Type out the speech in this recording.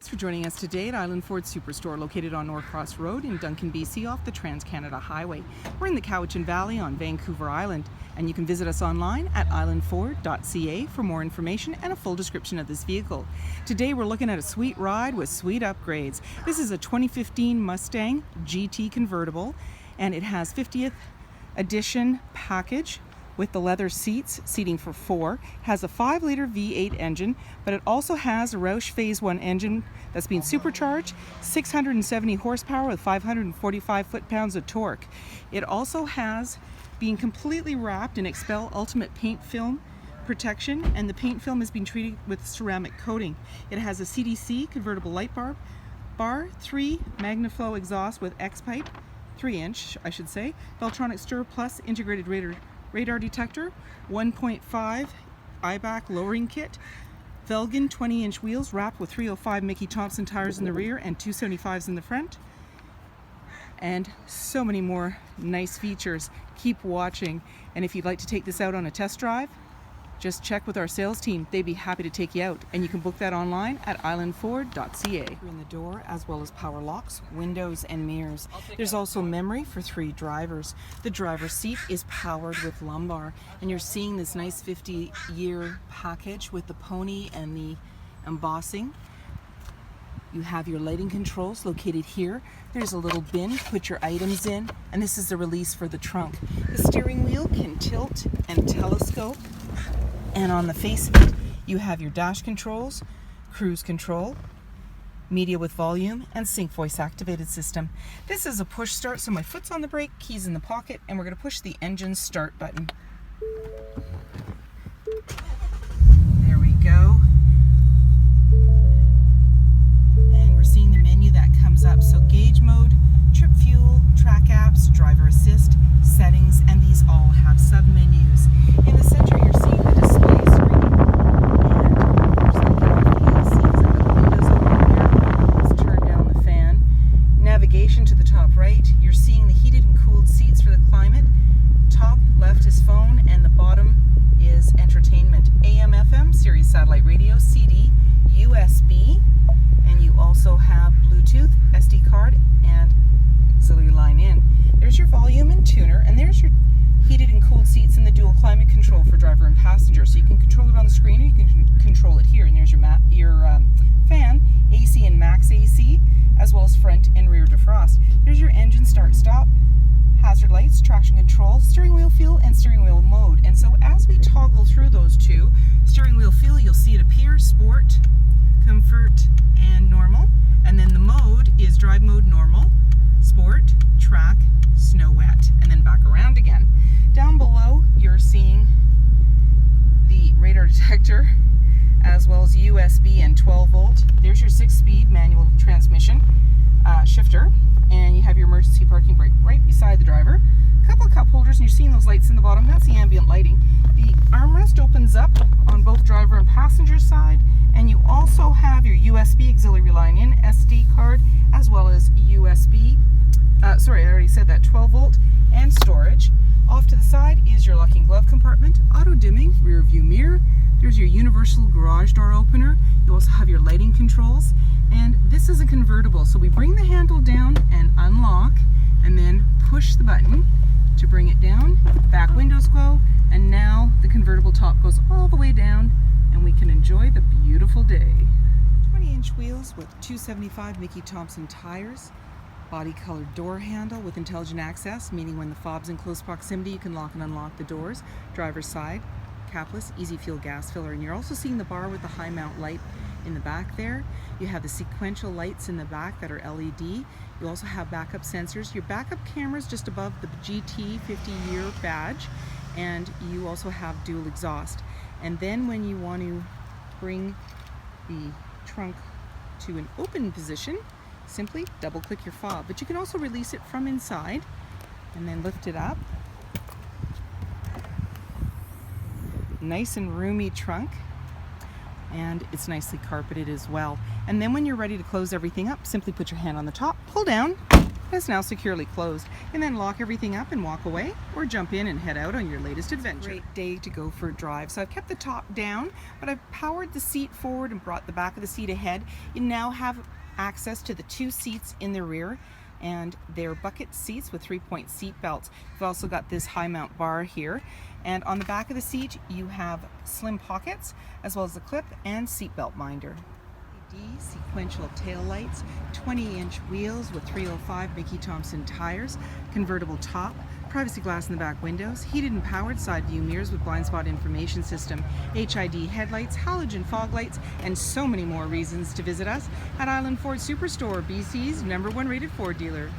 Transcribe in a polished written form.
Thanks for joining us today at Island Ford Superstore, located on Norcross Road in Duncan, BC, off the Trans-Canada Highway. We're in the Cowichan Valley on Vancouver Island, and you can visit us online at islandford.ca for more information and a full description of this vehicle. Today we're looking at a sweet ride with sweet upgrades. This is a 2015 Mustang GT convertible, and it has 50th edition package with the leather seats, seating for 4, has a 5-liter V8 engine, but it also has a ROUSH Phase 1 engine that's been supercharged, 670 horsepower with 545 foot-pounds of torque. It also has been completely wrapped in XPEL Ultimate paint film protection, and the paint film has been treated with ceramic coating. It has a CDC Convertible Light Bar, 3 Magnaflow Exhaust with X-pipe, 3-inch I should say, Beltronics STiR Plus integrated radar detector, 1.5 Eibach lowering kit, Velgen 20-inch wheels wrapped with 305 Mickey Thompson tires in the rear and 275s in the front, and so many more nice features. Keep watching, and if you'd like to take this out on a test drive, just check with our sales team. They'd be happy to take you out, and you can book that online at islandford.ca. In the door, as well as power locks, windows, and mirrors. There's also memory for 3 drivers. The driver's seat is powered with lumbar, and you're seeing this nice 50-year package with the pony and the embossing. You have your lighting controls located here. There's a little bin, put your items in, and this is the release for the trunk. The steering wheel can tilt and telescope, and on the face of it, you have your dash controls, cruise control, media with volume, and sync voice activated system. This is a push start, so my foot's on the brake, keys in the pocket, and we're going to push the engine start button. There we go. Seeing the menu that comes up, so gauge mode, trip fuel, track apps, driver assist, settings, and these all have sub menus. In the center you're seeing the display screen, and there's like the windows over there. Let's turn down the fan. Navigation to the top right, you're seeing the heated and cooled seats for the climate. Top left is phone, and the bottom is entertainment. AM, FM, Sirius satellite radio, CD, USB, and you also have Bluetooth, SD card, and auxiliary line in. There's your volume and tuner, and there's your heated and cooled seats and the dual climate control for driver and passenger. So you can control it on the screen, or you can control it here. And there's your fan, AC and max AC, as well as front and rear defrost. There's your engine start-stop, hazard lights, traction control, steering wheel feel, and steering wheel mode. And so as we toggle through those two, steering wheel feel, you'll see it appear sport, comfort, and normal, and then the mode is drive mode normal, sport, track, snow wet, and then back around again. Down below you're seeing the radar detector, as well as USB and 12 volt. There's your 6-speed manual transmission shifter, and you have your emergency parking brake right beside the driver. A couple of cup holders, and you're seeing those lights in the bottom. That's the ambient lighting. The armrest opens up on both driver and passenger side, and you also have your USB auxiliary line in, SD card, as well as USB, I already said that, 12 volt, and storage. Off to the side is your locking glove compartment, auto dimming, rear view mirror. There's your universal garage door opener. You also have your lighting controls, and this is a convertible, so we bring the handle down and unlock, and then push the button to bring it down. Back windows go, and now the convertible top goes all the way down, and we can enjoy the beautiful day. 20-inch wheels with 275 Mickey Thompson tires, body colored door handle with intelligent access, meaning when the fob's in close proximity you can lock and unlock the doors. Driver's side, capless, easy fuel gas filler, and you're also seeing the bar with the high mount light in the back there. You have the sequential lights in the back that are LED. You also have backup sensors. Your backup camera's just above the GT 50-year badge, and you also have dual exhaust. And then when you want to bring the trunk to an open position, simply double click your fob. But you can also release it from inside and then lift it up. Nice and roomy trunk, and it's nicely carpeted as well. And then when you're ready to close everything up, simply put your hand on the top, pull down, It's now securely closed. And then lock everything up and walk away, or jump in and head out on your latest adventure. Great day to go for a drive. So I've kept the top down, but I've powered the seat forward and brought the back of the seat ahead. You now have access to the 2 seats in the rear, and they're bucket seats with 3-point seat belts. You've also got this high mount bar here, and on the back of the seat you have slim pockets as well as a clip and seat belt minder. LED sequential tail lights, 20-inch wheels with 305 Mickey Thompson tires, convertible top, privacy glass in the back windows, heated and powered side view mirrors with blind spot information system, HID headlights, halogen fog lights, and so many more reasons to visit us at Island Ford Superstore, BC's #1 rated Ford dealer.